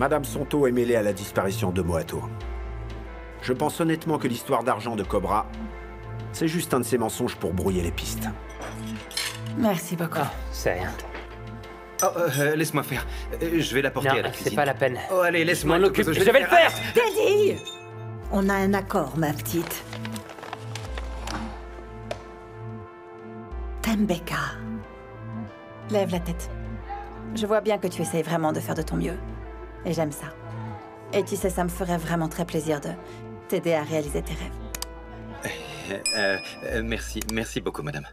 Madame Sonto est mêlée à la disparition de Moato. Je pense honnêtement que l'histoire d'argent de Cobra, c'est juste un de ces mensonges pour brouiller les pistes. Merci beaucoup. Ah, c'est rien. Oh, laisse-moi faire. Je vais la porter Non, à la cuisine. c'est pas la peine. Oh, allez, laisse-moi. Je m'en occupe, je vais le faire. Teddy! On a un accord, ma petite. T'aimes Becca. Lève la tête. Je vois bien que tu essayes vraiment de faire de ton mieux. Et j'aime ça. Et tu sais, ça me ferait vraiment très plaisir de t'aider à réaliser tes rêves. Merci beaucoup, madame.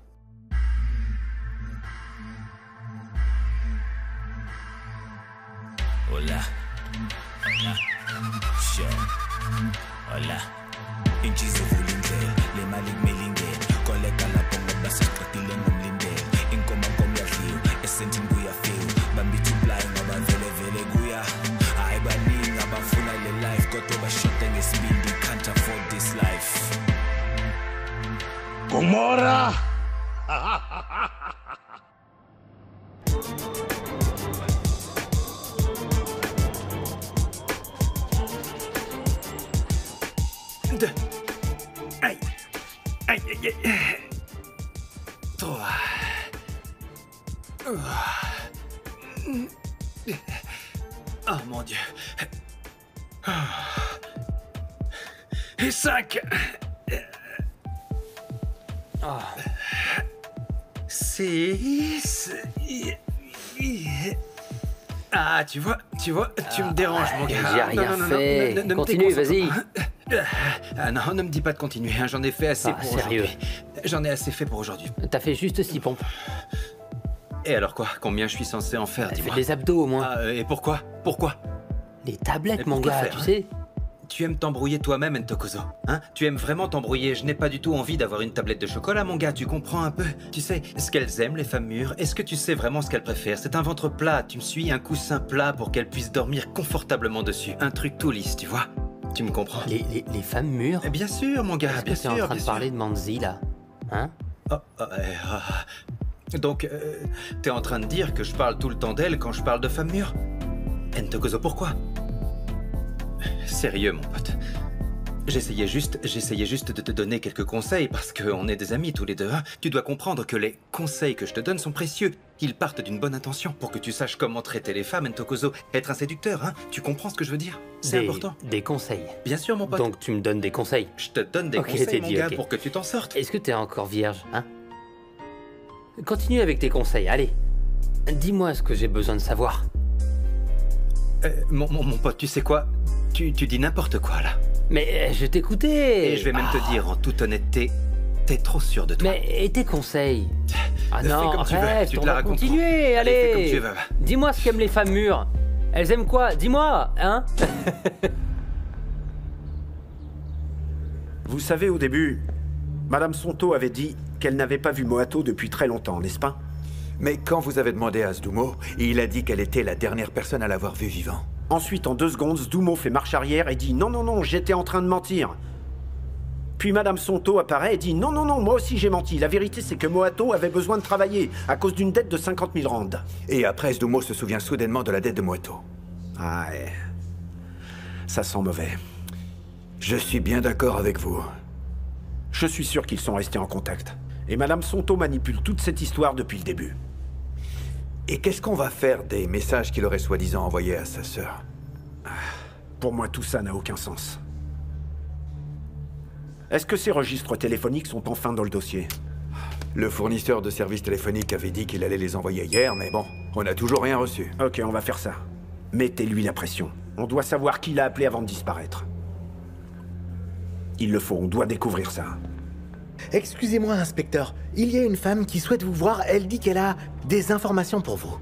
Hola. Show. Hola. Inchizo vulindlela, le mali kumilingela. Koleka lapho ngoba sesiqedile ngomlindela. Inkomo komyadliwa, esentini kuyafika. Bambithi fly ngoba vele kuya. Hayi baningi abafuna le life kodwa bashoda ngesibindi, can't afford this life. Gomorra! Aïe. Aïe, aïe, aïe. 3. Oh mon Dieu. Et 5. 6. Ah, tu vois, tu me déranges, mon gars. J'ai rien fait. Ne me Continue, déconcentre vas-y. pas. Ah non, ne me dis pas de continuer, hein, j'en ai fait assez pour sérieux. aujourd'hui. J'en ai assez fait pour aujourd'hui. T'as fait juste 6 pompes. Et alors quoi? Combien je suis censé en faire, Fais dis-moi? des abdos au moins. Ah, et pourquoi? Pourquoi? Des tablettes, Mais mon pourquoi gars, faire, tu hein? sais. Tu aimes t'embrouiller toi-même, Ntokozo, hein? Tu aimes vraiment t'embrouiller. Je n'ai pas du tout envie d'avoir une tablette de chocolat, mon gars. Tu comprends un peu? Tu sais ce qu'elles aiment, les femmes mûres? Est-ce que tu sais vraiment ce qu'elles préfèrent? C'est un ventre plat. Tu me suis? Un coussin plat pour qu'elles puissent dormir confortablement dessus. Un truc tout lisse, tu vois? Tu me comprends? Les femmes mûres? Bien sûr, mon gars, Est-ce bien que t'es sûr. en train de bien parler sûr. de Manzi, là? Hein? Donc, t'es en train de dire que je parle tout le temps d'elle quand je parle de femmes mûres? Ntokozo, pourquoi? Sérieux, mon pote. J'essayais juste de te donner quelques conseils parce qu'on est des amis tous les deux. Hein. Tu dois comprendre que les conseils que je te donne sont précieux. Ils partent d'une bonne intention pour que tu saches comment traiter les femmes, Ntokozo. Être un séducteur, hein. Tu comprends ce que je veux dire? C'est important. Des conseils. Bien sûr, mon pote. Donc tu me donnes des conseils. Je te donne des Ok, conseils, t'es mon dit, gars, ok. pour que tu t'en sortes. Est-ce que t'es encore vierge, hein? Continue avec tes conseils, allez. Dis-moi ce que j'ai besoin de savoir. Mon pote, tu sais quoi? Tu dis n'importe quoi, là. Mais je t'écoutais. Et je vais même te dire en toute honnêteté, t'es trop sûr de toi. Mais et tes conseils? Ah Fais non, comme tu veux, arrête, tu te on la va raconteras. continuer, Allez, fais comme allez. tu veux. Dis-moi ce qu'aiment les femmes mûres. Elles aiment quoi? Dis-moi, hein? Vous savez, au début, Madame Sonto avait dit qu'elle n'avait pas vu Moato depuis très longtemps, n'est-ce pas? Mais quand vous avez demandé à Sdumo, il a dit qu'elle était la dernière personne à l'avoir vu vivant. Ensuite, en 2 secondes, Sdumo fait marche arrière et dit « Non, non, non, j'étais en train de mentir ». Puis Madame Sonto apparaît et dit « Non, non, non, moi aussi j'ai menti. La vérité, c'est que Moato avait besoin de travailler à cause d'une dette de 50 000 rand. » Et après, Sdumo se souvient soudainement de la dette de Moato. Ah, ouais. Ça sent mauvais. Je suis bien d'accord avec vous. Je suis sûr qu'ils sont restés en contact. Et Madame Sonto manipule toute cette histoire depuis le début. Et qu'est-ce qu'on va faire des messages qu'il aurait soi-disant envoyés à sa sœur? Pour moi, tout ça n'a aucun sens. Est-ce que ces registres téléphoniques sont enfin dans le dossier? Le fournisseur de services téléphoniques avait dit qu'il allait les envoyer hier, mais bon, on n'a toujours rien reçu. Ok, on va faire ça. Mettez-lui la pression. On doit savoir qui l'a appelé avant de disparaître. Il le faut, on doit découvrir ça. Excusez-moi, inspecteur. Il y a une femme qui souhaite vous voir. Elle dit qu'elle a des informations pour vous.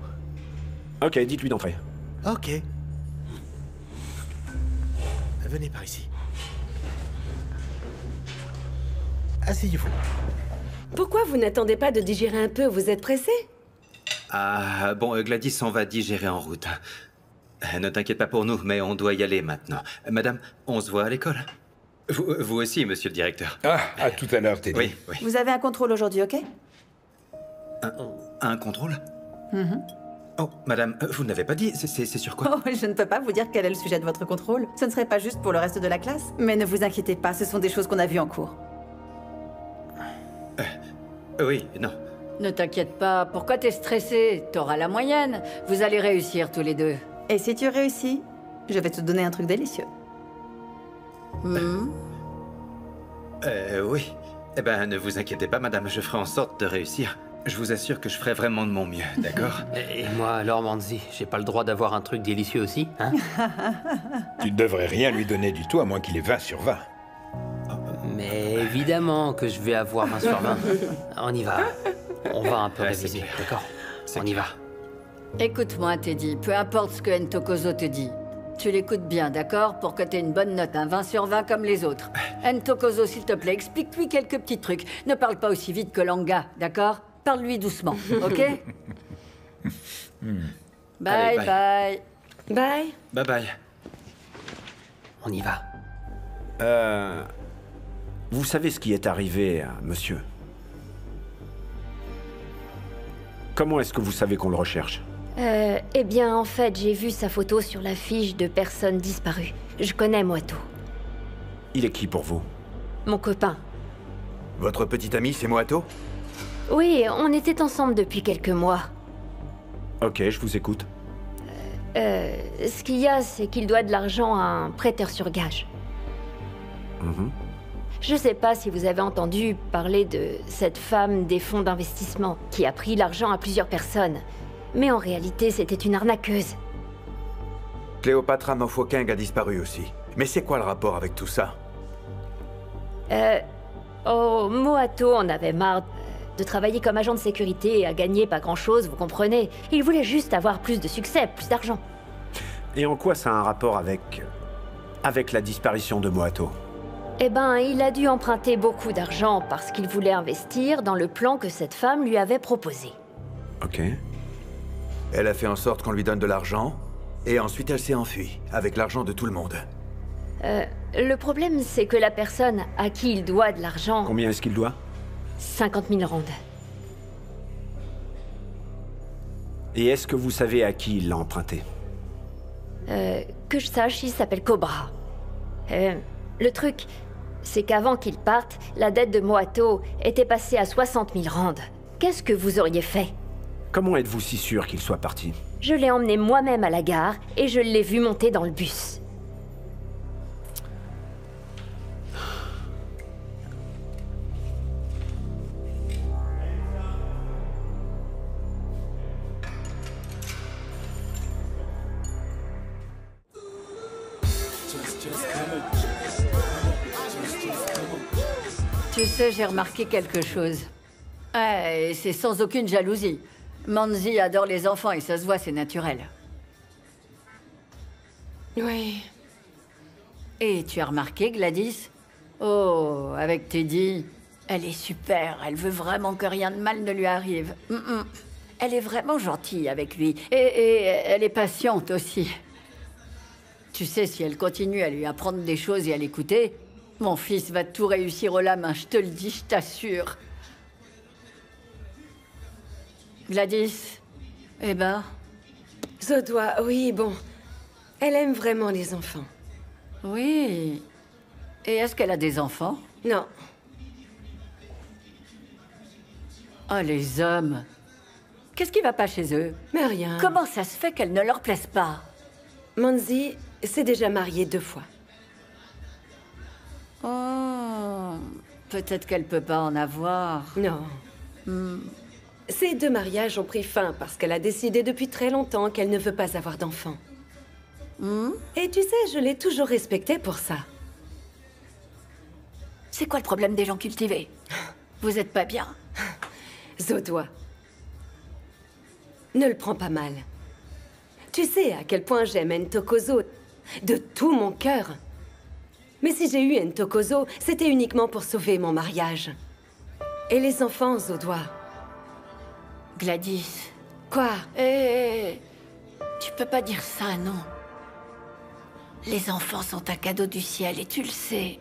Ok, dites-lui d'entrer. Ok. Venez par ici. Asseyez-vous. Pourquoi vous n'attendez pas de digérer un peu? Vous êtes pressé? Ah, bon, Gladys, on va digérer en route. Ne t'inquiète pas pour nous, mais on doit y aller maintenant. Madame, on se voit à l'école. Vous aussi, monsieur le directeur. Ah, à tout à l'heure, Teddy. Oui, oui. Vous avez un contrôle aujourd'hui, ok? Un contrôle? Oh, madame, vous n'avez pas dit, c'est sur quoi? Oh, je ne peux pas vous dire quel est le sujet de votre contrôle. Ce ne serait pas juste pour le reste de la classe. Mais ne vous inquiétez pas, ce sont des choses qu'on a vues en cours. Oui, non. Ne t'inquiète pas, pourquoi t'es stressé? T'auras la moyenne. Vous allez réussir tous les deux. Et si tu réussis, je vais te donner un truc délicieux. Oui. Eh ben, ne vous inquiétez pas, madame, je ferai en sorte de réussir. Je vous assure que je ferai vraiment de mon mieux, d'accord? Et moi alors, Manzi, j'ai pas le droit d'avoir un truc délicieux aussi, hein? Tu ne devrais rien lui donner du tout, à moins qu'il ait 20 sur 20. Mais évidemment que je vais avoir 20 sur 20. On y va. On va un peu Ouais, réviser, c'est clair. d'accord? On y va. Écoute-moi, Teddy, peu importe ce que Ntokozo te dit. Tu l'écoutes bien, d'accord? Pour que t'aies une bonne note, un 20 sur 20 comme les autres. Ntokozo, s'il te plaît, explique-lui quelques petits trucs. Ne parle pas aussi vite que Langa, d'accord? Parle-lui doucement, ok? Bye, Allez, bye. Bye. Bye bye. On y va. Vous savez ce qui est arrivé, monsieur? Comment est-ce que vous savez qu'on le recherche? Eh bien, en fait, j'ai vu sa photo sur la fiche de personnes disparues. Je connais Moato. Il est qui pour vous? Mon copain. Votre petit ami, c'est Moato? Oui, on était ensemble depuis quelques mois. Ok, je vous écoute. Ce qu'il y a, c'est qu'il doit de l'argent à un prêteur sur gage. Je sais pas si vous avez entendu parler de cette femme des fonds d'investissement qui a pris l'argent à plusieurs personnes. Mais en réalité, c'était une arnaqueuse. Cléopatra Mofokeng a disparu aussi. Mais c'est quoi le rapport avec tout ça? Oh, Moato en avait marre de travailler comme agent de sécurité et à gagner pas grand-chose, vous comprenez. Il voulait juste avoir plus de succès, plus d'argent. Et en quoi ça a un rapport avec la disparition de Moato? Eh ben, il a dû emprunter beaucoup d'argent parce qu'il voulait investir dans le plan que cette femme lui avait proposé. Ok. Elle a fait en sorte qu'on lui donne de l'argent, et ensuite elle s'est enfuie, avec l'argent de tout le monde. Le problème, c'est que la personne à qui il doit de l'argent... Combien est-ce qu'il doit? 50 000 rondes. Et est-ce que vous savez à qui il l'a emprunté? Que je sache, il s'appelle Cobra. Le truc, c'est qu'avant qu'il parte, la dette de Moato était passée à 60 000 rondes. Qu'est-ce que vous auriez fait? Comment êtes-vous si sûr qu'il soit parti? Je l'ai emmené moi-même à la gare et je l'ai vu monter dans le bus. Tu sais, j'ai remarqué quelque chose. Et c'est sans aucune jalousie. Manzi adore les enfants et ça se voit, c'est naturel. Oui. Et tu as remarqué, Gladys? Oh, avec Teddy, elle est super. Elle veut vraiment que rien de mal ne lui arrive. Elle est vraiment gentille avec lui. Et elle est patiente aussi. Tu sais, si elle continue à lui apprendre des choses et à l'écouter, mon fils va tout réussir au la main, je te le dis, je t'assure. Gladys, eh ben... Zodois, oui, bon. Elle aime vraiment les enfants. Oui. Et est-ce qu'elle a des enfants? Non. Oh, les hommes. Qu'est-ce qui va pas chez eux? Mais rien. Comment ça se fait qu'elle ne leur plaise pas? Manzi s'est déjà mariée 2 fois. Oh... Peut-être qu'elle peut pas en avoir. Non. Ces 2 mariages ont pris fin parce qu'elle a décidé depuis très longtemps qu'elle ne veut pas avoir d'enfants. Et tu sais, je l'ai toujours respectée pour ça. C'est quoi le problème des gens cultivés? Vous êtes pas bien? Zodois. Ne le prends pas mal. Tu sais à quel point j'aime Ntokozo de tout mon cœur. Mais si j'ai eu Ntokozo, c'était uniquement pour sauver mon mariage. Et les enfants, Zodois. Gladys. Quoi? Tu peux pas dire ça, non. Les enfants sont un cadeau du ciel et tu le sais.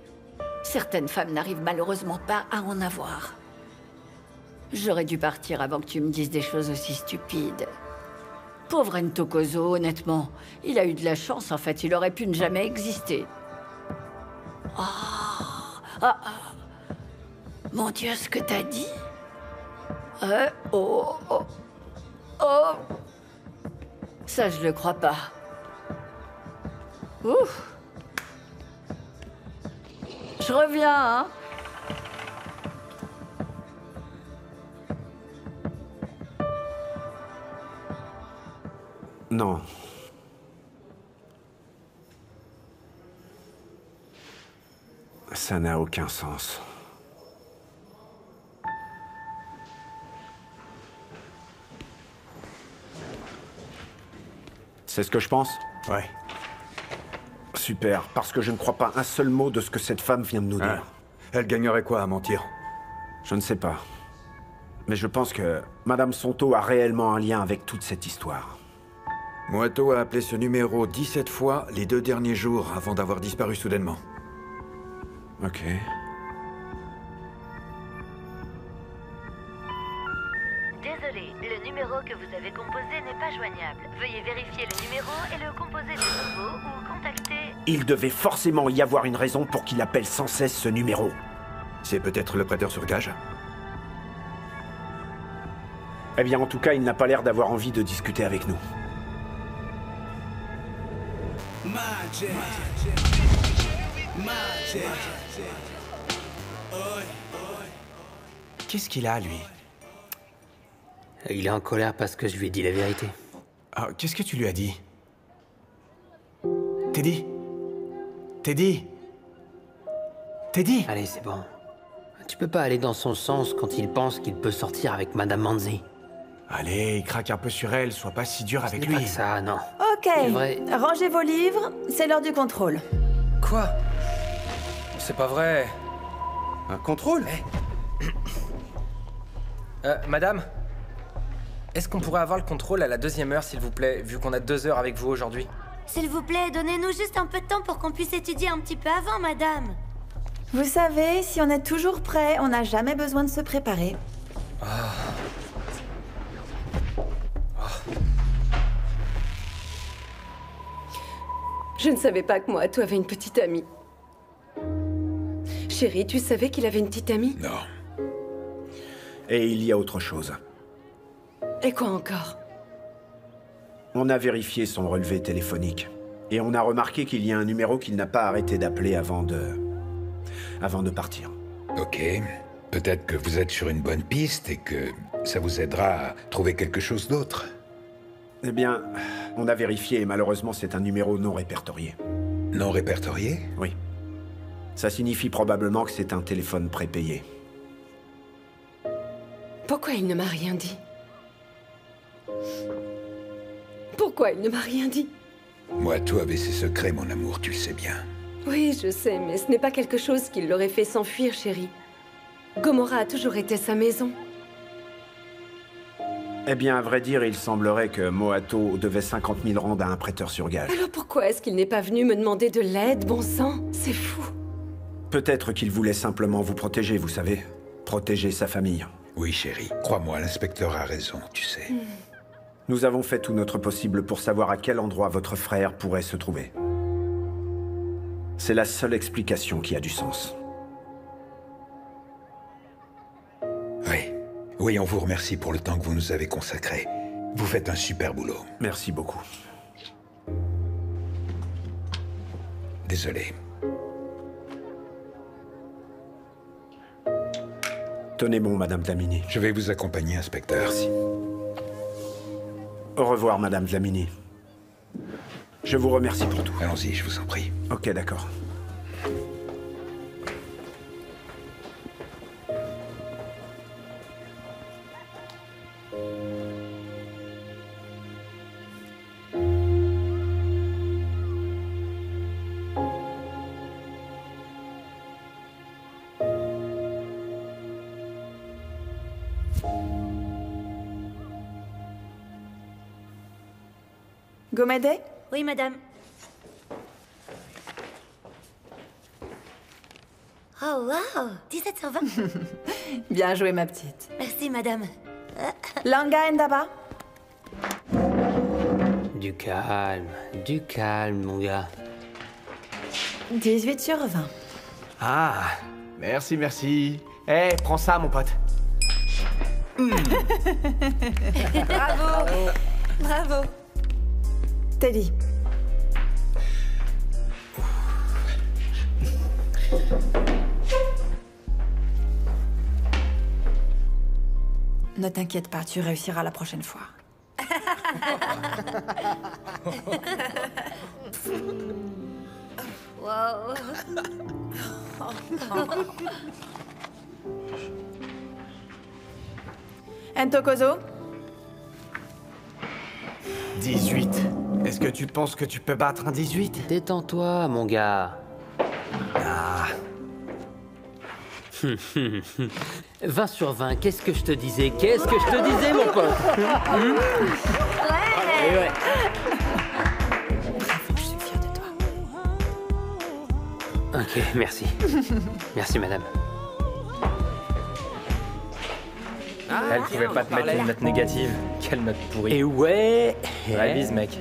Certaines femmes n'arrivent malheureusement pas à en avoir. J'aurais dû partir avant que tu me dises des choses aussi stupides. Pauvre Ntokozo, honnêtement. Il a eu de la chance, en fait. Il aurait pu ne jamais exister. Mon Dieu, ce que t'as dit? Oh. Ça, je le crois pas. Ouf. Je reviens, hein. Non. Ça n'a aucun sens. C'est ce que je pense? Ouais. Super, parce que je ne crois pas un seul mot de ce que cette femme vient de nous dire. Elle gagnerait quoi à mentir? Je ne sais pas. Mais je pense que Madame Sonto a réellement un lien avec toute cette histoire. Moato a appelé ce numéro 17 fois les 2 derniers jours avant d'avoir disparu soudainement. Ok. Désolé, le numéro que vous avez composé n'est pas joignable. Veuillez vérifier le numéro et le composer de nouveau ou contacter... Il devait forcément y avoir une raison pour qu'il appelle sans cesse ce numéro. C'est peut-être le prêteur sur gage? Eh bien, en tout cas, il n'a pas l'air d'avoir envie de discuter avec nous. Qu'est-ce qu'il a, lui? Il est en colère parce que je lui ai dit la vérité. Ah, qu'est-ce que tu lui as dit? Teddy? Teddy? Teddy? Allez, c'est bon. Tu peux pas aller dans son sens quand il pense qu'il peut sortir avec Madame Manzi. Allez, il craque un peu sur elle, sois pas si dur avec lui. Pas que ça, non. Ok, rangez vos livres, c'est l'heure du contrôle. Quoi? C'est pas vrai. Un contrôle? Madame? Est-ce qu'on pourrait avoir le contrôle à la 2e heure, s'il vous plaît, vu qu'on a 2 heures avec vous aujourd'hui? S'il vous plaît, donnez-nous juste un peu de temps pour qu'on puisse étudier un petit peu avant, madame. Vous savez, si on est toujours prêt, on n'a jamais besoin de se préparer. Je ne savais pas que Moato avait une petite amie. Chérie, tu savais qu'il avait une petite amie? Non. Et il y a autre chose. Et quoi encore? On a vérifié son relevé téléphonique. Et on a remarqué qu'il y a un numéro qu'il n'a pas arrêté d'appeler avant de partir. Ok. Peut-être que vous êtes sur une bonne piste et que ça vous aidera à trouver quelque chose d'autre. Eh bien, on a vérifié et malheureusement c'est un numéro non répertorié. Non répertorié? Oui. Ça signifie probablement que c'est un téléphone prépayé. Pourquoi il ne m'a rien dit? Pourquoi il ne m'a rien dit? Moato avait ses secrets, mon amour, tu le sais bien. Oui, je sais, mais ce n'est pas quelque chose qui l'aurait fait s'enfuir, chérie. Gomorrah a toujours été sa maison. Eh bien, à vrai dire, il semblerait que Moato devait 50 000 rands à un prêteur sur gage. Alors pourquoi est-ce qu'il n'est pas venu me demander de l'aide, bon sang? C'est fou. Peut-être qu'il voulait simplement vous protéger, vous savez. Protéger sa famille. Oui, chérie. Crois-moi, l'inspecteur a raison, tu sais. Nous avons fait tout notre possible pour savoir à quel endroit votre frère pourrait se trouver. C'est la seule explication qui a du sens. Oui, on vous remercie pour le temps que vous nous avez consacré. Vous faites un super boulot. Merci beaucoup. Désolé. Tenez bon, Madame Dlamini. Je vais vous accompagner, inspecteur. Merci. Au revoir, Madame Dlamini. Je vous remercie pour tout. Allons-y, je vous en prie. Ok, d'accord. Gomede? Oui, madame. Oh, wow! 17 sur 20. Bien joué, ma petite. Merci, madame. Langa Ndaba? Du calme, mon gars. 18 sur 20. Ah, merci, merci. Eh, prends ça, mon pote. Bravo. Bravo. Teddy. Ne t'inquiète pas, tu réussiras la prochaine fois. Wow. Ntokozo? 18. Est-ce que tu penses que tu peux battre un 18? Détends-toi, mon gars. Ah. 20 sur 20, qu'est-ce que je te disais? Qu'est-ce que je te disais, mon pote? Ouais. Ok, merci. Merci, madame. Elle pouvait pas te mettre une note négative. Quelle note pourrie. Et ouais. Révise, mec.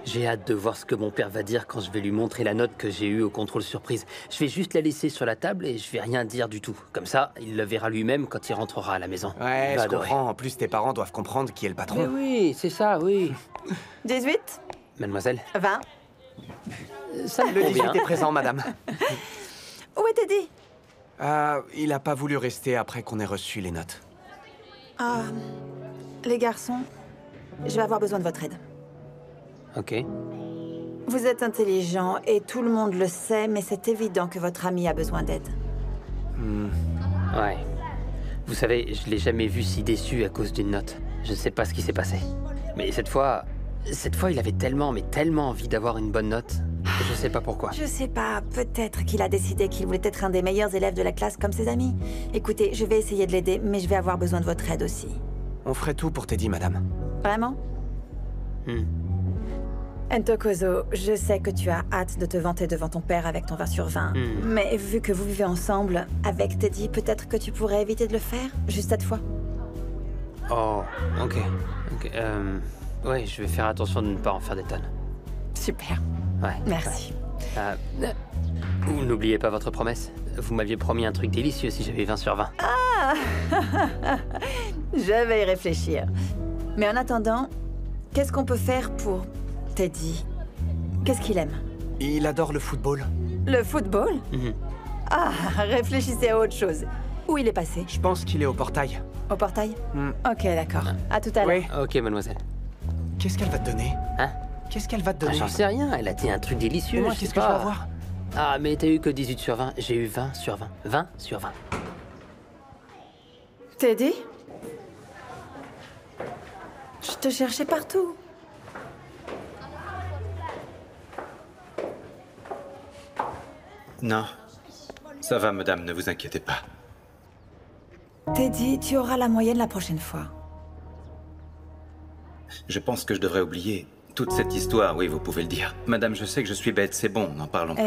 J'ai hâte de voir ce que mon père va dire quand je vais lui montrer la note que j'ai eue au contrôle surprise. Je vais juste la laisser sur la table et je vais rien dire du tout. Comme ça, il le verra lui-même quand il rentrera à la maison. Ouais, Il va je adorer. comprends. En plus, tes parents doivent comprendre qui est le patron. Mais oui, c'est ça, oui. 18? Mademoiselle, 20. ça me Le convient. 18 est présent, madame. Où est Teddy? Il a pas voulu rester après qu'on ait reçu les notes. Ah, les garçons, je vais avoir besoin de votre aide. Ok. Vous êtes intelligents et tout le monde le sait, mais c'est évident que votre ami a besoin d'aide. Ouais. Vous savez, je l'ai jamais vu si déçu à cause d'une note. Je ne sais pas ce qui s'est passé. Mais cette fois, il avait tellement, mais tellement envie d'avoir une bonne note. Je sais pas pourquoi. Je sais pas, peut-être qu'il a décidé qu'il voulait être un des meilleurs élèves de la classe comme ses amis. Écoutez, je vais essayer de l'aider, mais je vais avoir besoin de votre aide aussi. On ferait tout pour t'aider, madame. Vraiment? Ntokozo, je sais que tu as hâte de te vanter devant ton père avec ton 20 sur 20. Mais vu que vous vivez ensemble, avec Teddy, peut-être que tu pourrais éviter de le faire, juste cette fois. Oh, ok. Ouais, je vais faire attention de ne pas en faire des tonnes. Super. Ouais. Merci. Vous n'oubliez pas votre promesse. Vous m'aviez promis un truc délicieux si j'avais 20 sur 20. Ah je vais y réfléchir. Mais en attendant, qu'est-ce qu'on peut faire pour Teddy? Qu'est-ce qu'il aime? Il adore le football. Le football? Ah, réfléchissez à autre chose. Où il est passé? Je pense qu'il est au portail. Au portail? Ok, d'accord. À tout à l'heure. Oui. Ok, mademoiselle. Qu'est-ce qu'elle va te donner? Hein? Qu'est-ce qu'elle va te donner? J'en sais rien, elle a dit un truc délicieux. Et moi, je qu'est-ce sais que je vais pas. avoir? Ah, mais t'as eu que 18 sur 20. J'ai eu 20 sur 20. 20 sur 20. Teddy? Je te cherchais partout. Non. Ça va, madame, ne vous inquiétez pas. Teddy, tu auras la moyenne la prochaine fois. Je pense que je devrais oublier toute cette histoire, oui, vous pouvez le dire. Madame, je sais que je suis bête, c'est bon, n'en parlons plus.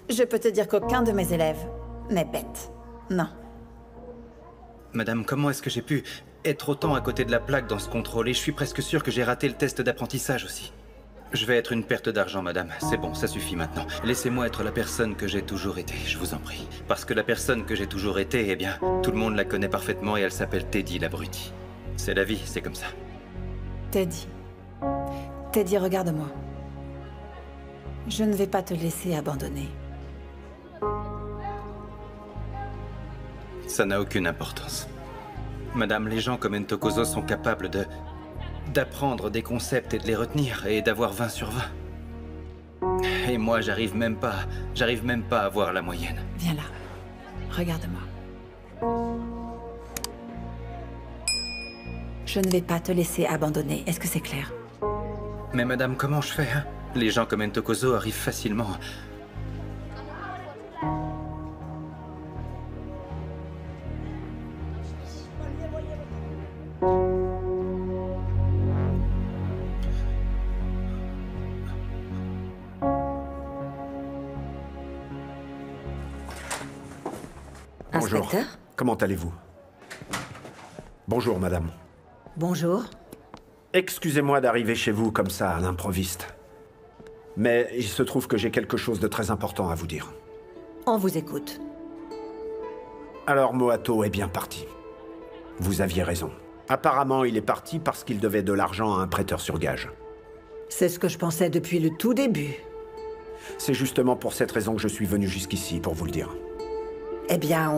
Je peux te dire qu'aucun de mes élèves n'est bête. Non. Madame, comment est-ce que j'ai pu être autant à côté de la plaque dans ce contrôle? Et je suis presque sûr que j'ai raté le test d'apprentissage aussi. Je vais être une perte d'argent, madame. C'est bon, ça suffit maintenant. Laissez-moi être la personne que j'ai toujours été, je vous en prie. Parce que la personne que j'ai toujours été, eh bien, tout le monde la connaît parfaitement et elle s'appelle Teddy l'abruti. C'est la vie, c'est comme ça. Teddy. Teddy, regarde-moi. Je ne vais pas te laisser abandonner. Ça n'a aucune importance. Madame, les gens comme Ntokozo sont capables d'apprendre des concepts et de les retenir, et d'avoir 20 sur 20. Et moi, j'arrive même pas à avoir la moyenne. Viens là. Regarde-moi. Je ne vais pas te laisser abandonner. Est-ce que c'est clair? Mais madame, comment je fais, hein? Les gens comme Ntokozo arrivent facilement. Bonjour. Inspecteur? Comment allez-vous? Bonjour, madame. Bonjour. Excusez-moi d'arriver chez vous comme ça, à l'improviste. Mais il se trouve que j'ai quelque chose de très important à vous dire. On vous écoute. Alors, Moato est bien parti. Vous aviez raison. Apparemment, il est parti parce qu'il devait de l'argent à un prêteur sur gage. C'est ce que je pensais depuis le tout début. C'est justement pour cette raison que je suis venu jusqu'ici, pour vous le dire. Eh bien,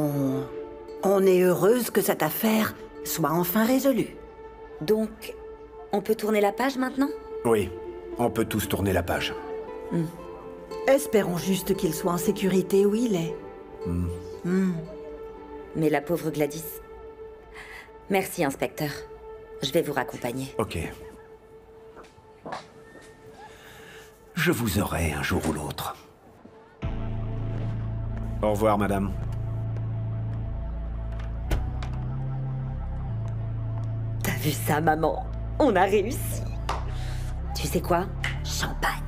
on est heureuse que cette affaire soit enfin résolue. Donc, on peut tourner la page maintenant? Oui, on peut tous tourner la page. Espérons juste qu'il soit en sécurité où il est. Mais la pauvre Gladys... Merci, inspecteur. Je vais vous raccompagner. Ok. Je vous aurai un jour ou l'autre. Au revoir, madame. T'as vu ça, maman? On a réussi. Tu sais quoi? Champagne.